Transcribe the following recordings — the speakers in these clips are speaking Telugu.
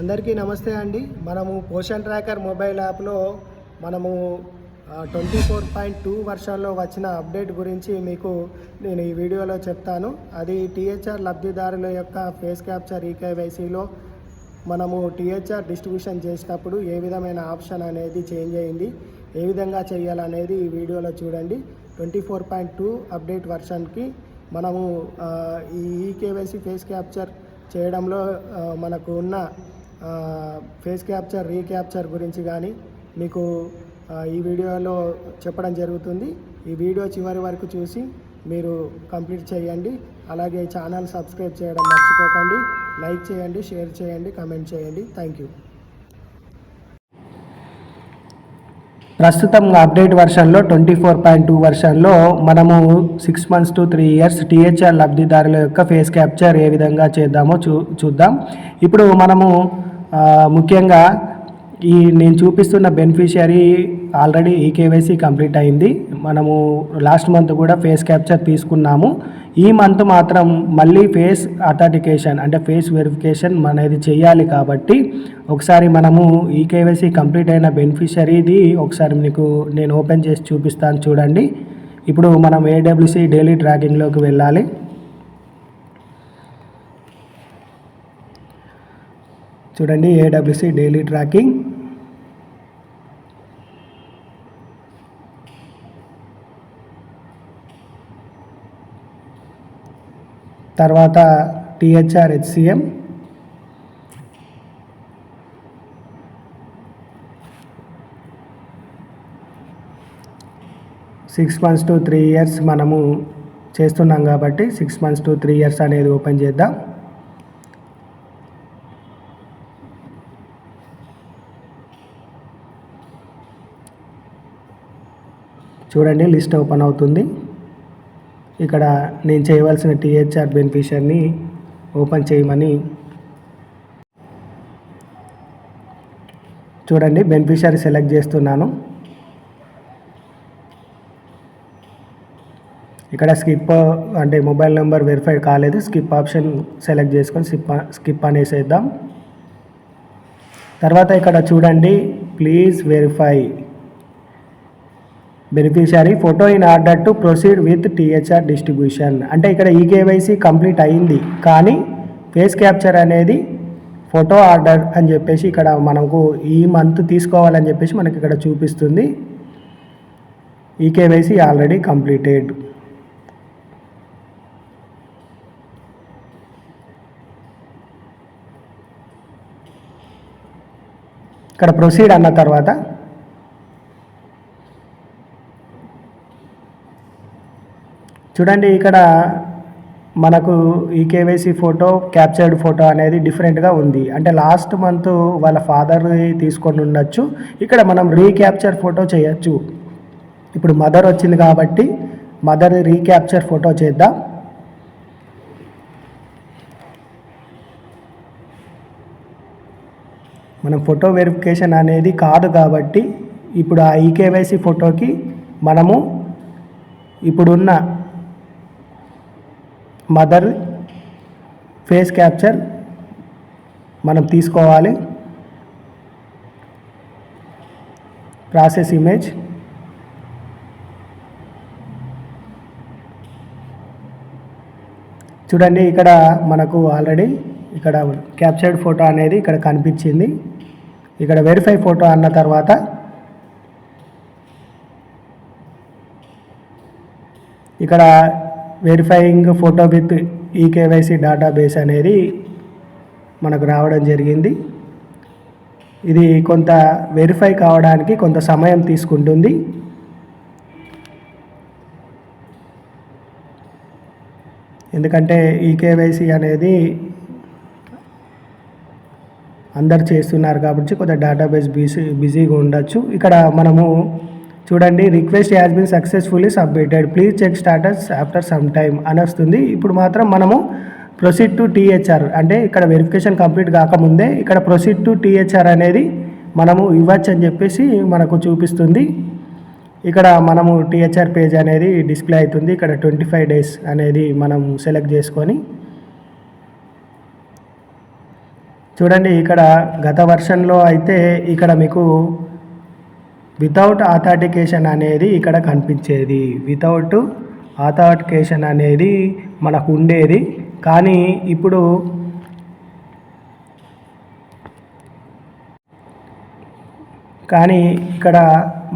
అందరికీ నమస్తే అండి. మనము పోషన్ ట్రాకర్ మొబైల్ యాప్లో మనము 24.2 వర్షన్లో వచ్చిన అప్డేట్ గురించి మీకు నేను ఈ వీడియోలో చెప్తాను. అది టీహెచ్ఆర్ లబ్ధిదారుల యొక్క ఫేస్ క్యాప్చర్ ఈకేవైసీలో మనము టీహెచ్ఆర్ డిస్ట్రిబ్యూషన్ చేసినప్పుడు ఏ విధమైన ఆప్షన్ అనేది చేంజ్ అయింది, ఏ విధంగా చేయాలనేది ఈ వీడియోలో చూడండి. 24.2 అప్డేట్ వర్షన్కి మనము ఈ ఈకేవైసీ ఫేస్ క్యాప్చర్ చేయడంలో మనకు ఉన్న ఫేస్ క్యాప్చర్ రీక్యాప్చర్ గురించి కానీ మీకు ఈ వీడియోలో చెప్పడం జరుగుతుంది. ఈ వీడియో చివరి వరకు చూసి మీరు కంప్లీట్ చేయండి. అలాగే ఛానల్ సబ్స్క్రైబ్ చేయడం మర్చిపోకండి. లైక్ చేయండి, షేర్ చేయండి, కమెంట్ చేయండి. Thank you. ప్రస్తుతం అప్డేట్ వర్షన్లో 24.2 వర్షన్లో మనము 6 months to 3 years టీహెచ్ఆర్ లబ్ధిదారుల యొక్క ఫేస్ క్యాప్చర్ ఏ విధంగా చేద్దామో చూద్దాం. ఇప్పుడు మనము ముఖ్యంగా నేను చూపిస్తున్న బెనిఫిషియరీ ఆల్రెడీ ఈకేవైసీ కంప్లీట్ అయింది. మనము లాస్ట్ మంత్ కూడా ఫేస్ క్యాప్చర్ తీసుకున్నాము. ఈ మంత్ మాత్రం మళ్ళీ ఫేస్ అథెంటికేషన్ అంటే ఫేస్ వెరిఫికేషన్ అనేది చేయాలి. కాబట్టి ఒకసారి మనము ఈకేవైసీ కంప్లీట్ అయిన బెనిఫిషియరీది ఒకసారి మీకు నేను ఓపెన్ చేసి చూపిస్తాను, చూడండి. ఇప్పుడు మనం ఏడబ్ల్యూసీ డైలీ ట్రాకింగ్లోకి వెళ్ళాలి. చూడండి, ఏడబ్ల్యూసీ డైలీ ట్రాకింగ్. తర్వాత THR HCM, six months to 3 years మనము చేస్తున్నాం కాబట్టి 6 months to 3 years అనేది ఓపెన్ చేద్దాం. చూడండి, లిస్ట్ ఓపెన్ అవుతుంది. ఇక్కడ నేను చేయవలసిన టీహెచ్ఆర్ బెనిఫిషియర్ని ఓపెన్ చేయమని చూడండి, బెనిఫిషియరీ సెలెక్ట్ చేస్తున్నాను. ఇక్కడ స్కిప్ అంటే మొబైల్ నెంబర్ వెరిఫైడ్ కాలేదు, స్కిప్ ఆప్షన్ సెలెక్ట్ చేసుకొని స్కిప్ అనేసేద్దాం. తర్వాత ఇక్కడ చూడండి, please verify beneficiary photo in order to proceed with THR distribution. అంటే ఇక్కడ ఈకేవైసీ కంప్లీట్ అయింది, కానీ ఫేస్ క్యాప్చర్ అనేది ఫోటో ఆర్డర్ అని చెప్పేసి ఇక్కడ మనకు ఈ మంత్ తీసుకోవాలని చెప్పేసి మనకి ఇక్కడ చూపిస్తుంది. EKYC already completed. ఇక్కడ ప్రొసీడ్ అన్న తర్వాత చూడండి, ఇక్కడ మనకు ఈకేవైసీ ఫోటో క్యాప్చర్డ్ ఫోటో అనేది డిఫరెంట్గా ఉంది. అంటే లాస్ట్ మంత్ వాళ్ళ ఫాదర్ తీసుకొని ఉండొచ్చు. ఇక్కడ మనం రీక్యాప్చర్ ఫోటో చేయొచ్చు. ఇప్పుడు మదర్ వచ్చింది కాబట్టి మదర్ రీక్యాప్చర్ ఫోటో చేద్దాం. మనం ఫోటో వెరిఫికేషన్ అనేది కాదు కాబట్టి ఇప్పుడు ఆ ఈకేవైసీ ఫోటోకి మనము ఇప్పుడున్న మదర్ ఫేస్ క్యాప్చర్ మనం తీసుకోవాలి. ప్రాసెస్ ఇమేజ్, చూడండి, ఇక్కడ మనకు ఆల్రెడీ ఇక్కడ క్యాప్చర్డ్ ఫోటో అనేది ఇక్కడ కనిపించింది. ఇక్కడ వెరిఫై ఫోటో అన్న తర్వాత ఇక్కడ verifying photo with eKYC database అనేది మనకు రావడం జరిగింది. ఇది కొంత వెరిఫై కావడానికి కొంత సమయం తీసుకుంటుంది. ఎందుకంటే ఈకేవైసీ అనేది అందరు చేస్తున్నారు కాబట్టి కొంత డేటాబేస్ బిజీగా ఉండొచ్చు. ఇక్కడ మనము చూడండి, request has been successfully submitted, please check status after some time అని వస్తుంది. ఇప్పుడు మాత్రం మనము ప్రొసీడ్ టు టీహెచ్ఆర్ అంటే ఇక్కడ వెరిఫికేషన్ కంప్లీట్ కాకముందే ఇక్కడ ప్రొసీడ్ టు టీహెచ్ఆర్ అనేది మనము ఇవ్వచ్చు అని చెప్పేసి మనకు చూపిస్తుంది. ఇక్కడ మనము టీహెచ్ఆర్ పేజ్ అనేది డిస్ప్లే అవుతుంది. ఇక్కడ 25 days అనేది మనం సెలెక్ట్ చేసుకొని చూడండి ఇక్కడ గత వర్షన్లో అయితే ఇక్కడ మీకు వితౌట్ ఆథెంటికేషన్ అనేది ఇక్కడ కనిపించేది. వితౌట్ ఆథెంటికేషన్ అనేది మనకు ఉండేది. కానీ ఇప్పుడు ఇక్కడ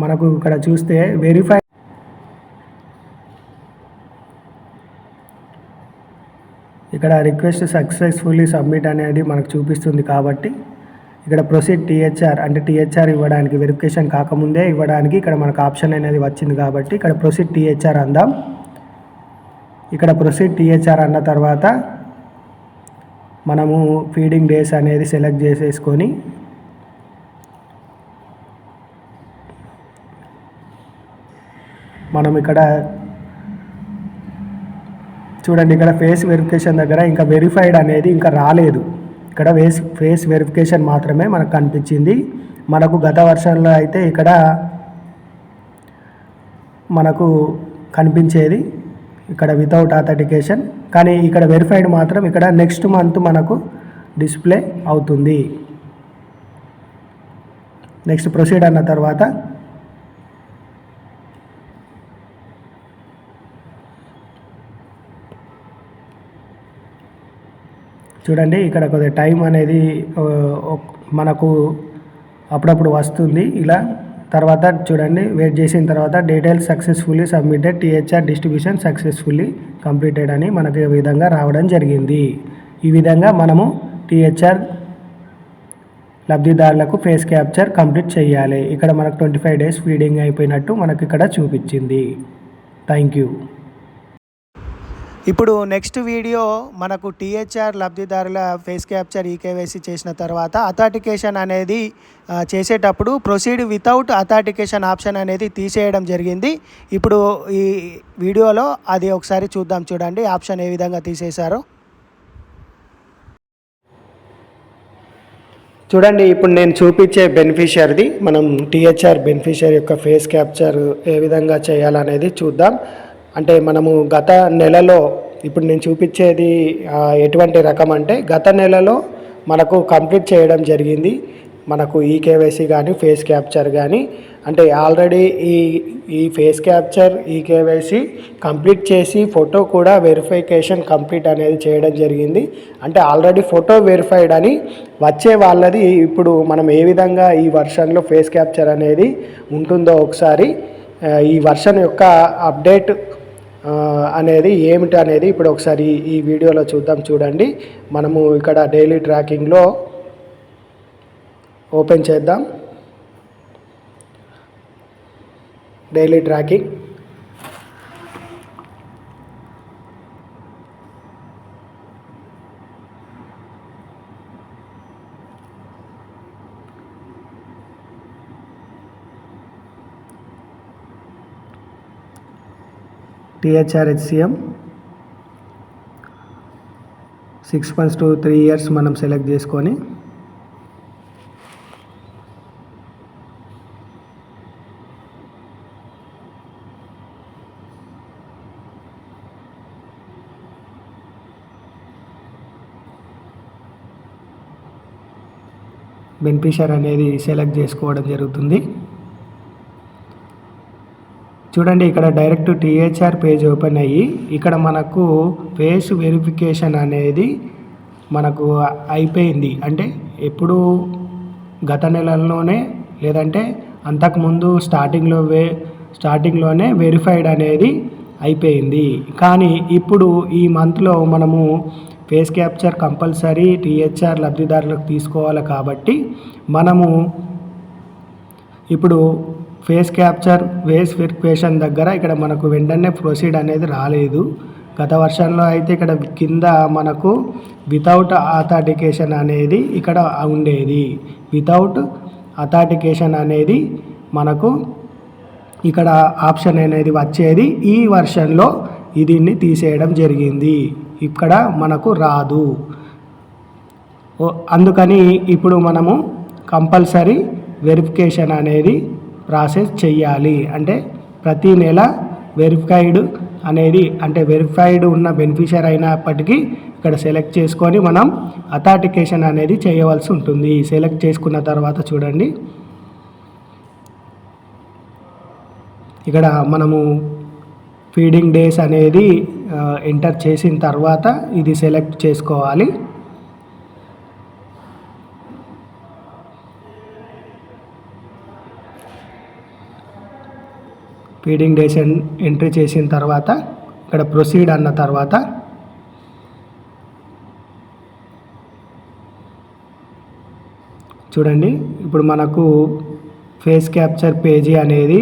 మనకు ఇక్కడ చూస్తే వెరిఫై ఇక్కడ రిక్వెస్ట్ సక్సెస్ఫుల్లీ సబ్మిట్ అనేది మనకు చూపిస్తుంది. కాబట్టి ఇక్కడ ప్రొసీడ్ టీహెచ్ఆర్ అంటే టీహెచ్ఆర్ ఇవ్వడానికి వెరిఫికేషన్ కాకముందే ఇవ్వడానికి ఇక్కడ మనకు ఆప్షన్ అనేది వచ్చింది. కాబట్టి ఇక్కడ ప్రొసీడ్ టీహెచ్ఆర్ అందాం. ఇక్కడ ప్రొసీడ్ టీహెచ్ఆర్ అన్న తర్వాత మనము ఫీడింగ్ డేస్ అనేది సెలెక్ట్ చేసేసుకొని మనం ఇక్కడ చూడండి ఇక్కడ ఫేస్ వెరిఫికేషన్ దగ్గర ఇంకా వెరిఫైడ్ అనేది ఇంకా రాలేదు. ఇక్కడ ఫేస్ వెరిఫికేషన్ మాత్రమే మనకు కనిపించింది. మనకు గత వర్షంలో అయితే ఇక్కడ మనకు కనిపించేది ఇక్కడ వితౌట్ ఆథెంటికేషన్. కానీ ఇక్కడ వెరిఫైడ్ మాత్రం ఇక్కడ నెక్స్ట్ మంత్ మనకు డిస్ప్లే అవుతుంది. నెక్స్ట్ ప్రొసీడ్ అన్న తర్వాత చూడండి ఇక్కడ కొద్దిగా టైం అనేది మనకు అప్పుడప్పుడు వస్తుంది. ఇలా తర్వాత చూడండి వెయిట్ చేసిన తర్వాత details successfully submitted, THR distribution successfully completed అని మనకు ఈ విధంగా రావడం జరిగింది. ఈ విధంగా మనము టీహెచ్ఆర్ లబ్ధిదారులకు ఫేస్ క్యాప్చర్ కంప్లీట్ చేయాలి. ఇక్కడ మనకు 25 days ఫీడింగ్ అయిపోయినట్టు మనకు ఇక్కడ చూపించింది. Thank you. ఇప్పుడు నెక్స్ట్ వీడియో మనకు టీహెచ్ఆర్ లబ్ధిదారుల ఫేస్ క్యాప్చర్ ఈకేవైసీ చేసిన తర్వాత అథెంటికేషన్ అనేది చేసేటప్పుడు ప్రొసీడ్ వితౌట్ అథెంటికేషన్ ఆప్షన్ అనేది తీసేయడం జరిగింది. ఇప్పుడు ఈ వీడియోలో అది ఒకసారి చూద్దాం. చూడండి ఆప్షన్ ఏ విధంగా తీసేశారో. చూడండి ఇప్పుడు నేను చూపించే బెనిఫిషియర్ది మనం టీహెచ్ఆర్ బెనిఫిషియర్ యొక్క ఫేస్ క్యాప్చర్ ఏ విధంగా చేయాలనేది చూద్దాం. అంటే మనము గత నెలలో ఇప్పుడు నేను చూపించేది ఎటువంటి రకం అంటే గత నెలలో మనకు కంప్లీట్ చేయడం జరిగింది. మనకు ఈకేవైసీ కానీ ఫేస్ క్యాప్చర్ కానీ అంటే ఆల్రెడీ ఈ ఫేస్ క్యాప్చర్ ఈకేవైసీ కంప్లీట్ చేసి ఫోటో కూడా వెరిఫికేషన్ కంప్లీట్ అనేది చేయడం జరిగింది. అంటే ఆల్రెడీ ఫోటో వెరిఫైడ్ అని వచ్చే వాళ్ళది ఇప్పుడు మనం ఏ విధంగా ఈ వర్షన్లో ఫేస్ క్యాప్చర్ అనేది ఉంటుందో ఒకసారి ఈ వర్షన్ యొక్క అప్డేట్ అనేది ఏమిటి అనేది ఇప్పుడు ఒకసారి ఈ వీడియోలో చూద్దాం. చూడండి మనము ఇక్కడ డైలీ ట్రాకింగ్లో ఓపెన్ చేద్దాం. Daily tracking THR HCM 6 months to 3 years మనం సెలెక్ట్ చేసుకొని బెనిఫిషియర్ అనేది సెలెక్ట్ చేసుకోవడం జరుగుతుంది. చూడండి ఇక్కడ డైరెక్ట్ టీహెచ్ఆర్ పేజ్ ఓపెన్ అయ్యి ఇక్కడ మనకు ఫేస్ వెరిఫికేషన్ అనేది మనకు అయిపోయింది. అంటే ఎప్పుడు గత నెలల్లోనే లేదంటే అంతకుముందు స్టార్టింగ్లోనే వెరిఫైడ్ అనేది అయిపోయింది. కానీ ఇప్పుడు ఈ మంత్లో మనము ఫేస్ క్యాప్చర్ కంపల్సరీ టీహెచ్ఆర్ లబ్ధిదారులకు తీసుకోవాలి. కాబట్టి మనము ఇప్పుడు ఫేస్ క్యాప్చర్ ఫేస్ వెరిఫికేషన్ దగ్గర ఇక్కడ మనకు వెంటనే ప్రొసీడ్ అనేది రాలేదు. గత వర్షంలో అయితే ఇక్కడ కింద మనకు వితౌట్ అథెంటికేషన్ అనేది ఇక్కడ ఉండేది. వితౌట్ అథెంటికేషన్ అనేది మనకు ఇక్కడ ఆప్షన్ అనేది వచ్చేది. ఈ వర్షన్లో దీన్ని తీసేయడం జరిగింది. ఇక్కడ మనకు రాదు. అందుకని ఇప్పుడు మనము కంపల్సరీ వెరిఫికేషన్ అనేది ప్రాసెస్ చెయ్యాలి. అంటే ప్రతి నెల వెరిఫైడ్ అనేది అంటే వెరిఫైడ్ ఉన్న బెనిఫిషియర్ అయినప్పటికీ ఇక్కడ సెలెక్ట్ చేసుకొని మనం అథాంటికేషన్ అనేది చేయవలసి ఉంటుంది. సెలెక్ట్ చేసుకున్న తర్వాత చూడండి, ఇక్కడ మనము ఫీడింగ్ డేస్ అనేది ఎంటర్ చేసిన తర్వాత ఇది సెలెక్ట్ చేసుకోవాలి. ఫీడింగ్ డేస్ ఎంట్రీ చేసిన తర్వాత ఇక్కడ ప్రొసీడ్ అన్న తర్వాత చూడండి, ఇప్పుడు మనకు ఫేస్ క్యాప్చర్ పేజీ అనేది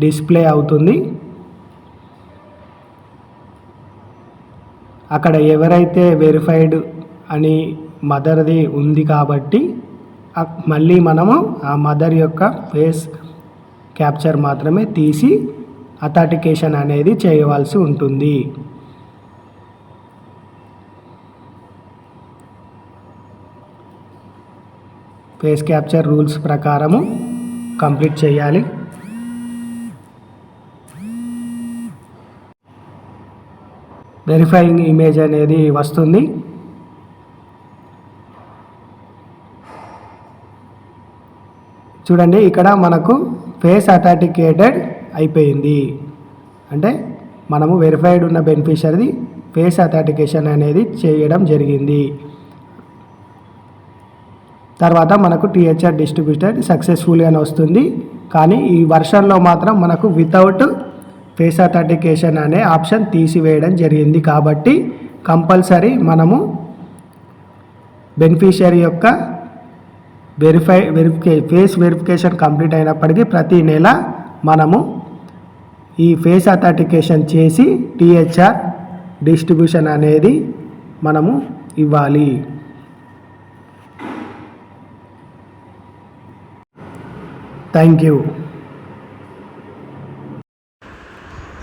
డిస్ప్లే అవుతుంది. అక్కడ ఎవరైతే వెరిఫైడ్ అని మదర్ది ఉంది కాబట్టి మళ్ళీ మనము ఆ మదర్ యొక్క ఫేస్ క్యాప్చర్ మాత్రమే తీసి అథాంటికేషన్ అనేది చేయవలసి ఉంటుంది. ఫేస్ క్యాప్చర్ రూల్స్ ప్రకారము కంప్లీట్ చేయాలి. వెరిఫైయింగ్ ఇమేజ్ అనేది వస్తుంది. చూడండి, ఇక్కడ మనకు ఫేస్ అథాంటికేటెడ్ అయిపోయింది. అంటే మనము వెరిఫైడ్ ఉన్న బెనిఫిషియరీది ఫేస్ అథాంటికేషన్ అనేది చేయడం జరిగింది. తర్వాత మనకు టీహెచ్ఆర్ డిస్ట్రిబ్యూటెడ్ సక్సెస్ఫుల్గా వస్తుంది. కానీ ఈ వర్షన్లో మాత్రం మనకు వితౌట్ ఫేస్ అథాంటికేషన్ అనే ఆప్షన్ తీసివేయడం జరిగింది. కాబట్టి కంపల్సరీ మనము బెనిఫిషియరీ యొక్క ఫేస్ వెరిఫికేషన్ కంప్లీట్ అయినప్పటికీ ప్రతి నెల మనము ఈ ఫేస్ అథాంటికేషన్ చేసి టీహెచ్ఆర్ డిస్ట్రిబ్యూషన్ అనేది మనము ఇవ్వాలి. Thank you.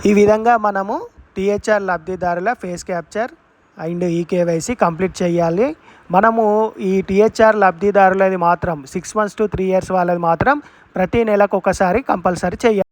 ఈ విధంగా మనము టీహెచ్ఆర్ లబ్ధిదారుల face capture and eKYC complete చేయాలి. మనము ఈ టీహెచ్ఆర్ లబ్ధిదారులది మాత్రం 6 months to 3 years వాళ్ళది మాత్రం ప్రతి నెలకు ఒకసారి కంపల్సరీ చేయాలి.